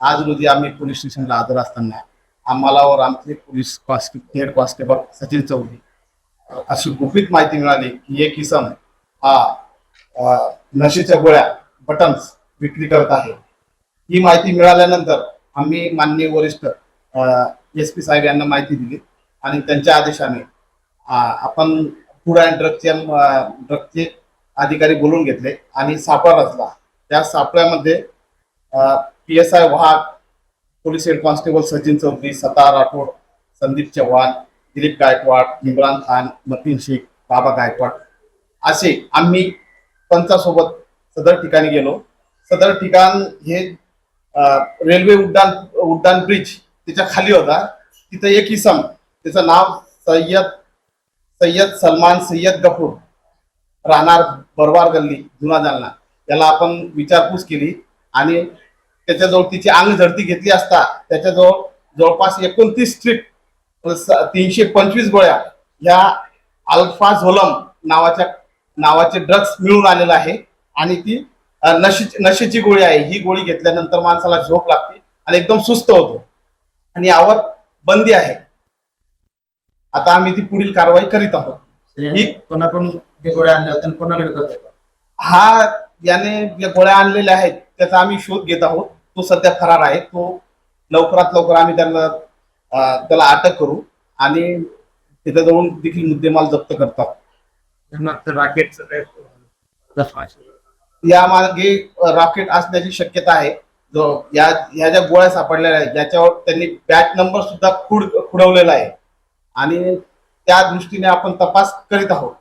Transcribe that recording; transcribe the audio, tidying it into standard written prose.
आज रोजी आम्ही पोलीस स्टेशनला हजर असताना आम्हाला व आमचे police head constable Sachin Chaudhari अशी गुपित माहिती मिळाली की एक इसम हा नशेच्या गोळ्या बटन्स विक्री करत आहे। ही माहिती मिळाल्यानंतर आम्ही माननीय वरिष्ठ SP साहेब यांना माहिती दिली आणि त्यांच्या आदेशाने आपण फूड अँड ड्रगचे अधिकारी बोलून घेतले आणि सापळा रचला। त्या सापळ्यामध्ये PSI Wagh, police head constable Sachin Chaudhari, Sattar Rathod, Sandeep Chavan, Dilip Gaikwad, Imran Khan, Mateen Shaikh, Baba Gaikwad असे आम्ही पंचासोबत सदर ठिकाणी गेलो। सदर ठिकाण हे रेल्वे उड्डाण ब्रिज त्याच्या खाली होता। तिथं एक इसम त्याचं नाव सय्यद सलमान सय्यद गफूर राहणार बरवार गल्ली जुना जालना याला आपण विचारपूस केली आणि त्याच्याजवळ तिची अंग झडती घेतली असता त्याच्याजवळ जवळपास 29 स्ट्रिप 325 गोळ्या ह्या अल्फाझोलम नावाचे ड्रग्स मिळून आलेला आहे आणि ती नशेची गोळी आहे। ही गोळी घेतल्यानंतर माणसाला झोप लागते आणि एकदम सुस्त होतो आणि यावर बंदी आहे। आता आम्ही ती पुढील कारवाई करीत आहोत। ही कोणाकडून गोळ्या आणल्या होत्या कोणाकडे करतो हा याने ज्या गोळ्या आणलेल्या आहेत त्याचा आम्ही शोध घेत आहोत। तो सध्या फरार आहे। तो लवकरात लवकर आम्ही त्याला अटक करू आणि तिथे जाऊन देखील मुद्देमाल जप्त करतो। यामागे रॉकेट असण्याची शक्यता आहे। जो ह्या ज्या गोळ्या सापडलेल्या आहेत ज्याच्यावर त्यांनी बॅच नंबर सुद्धा खुडवलेला आहे आणि त्या दृष्टीने आपण तपास करीत आहोत।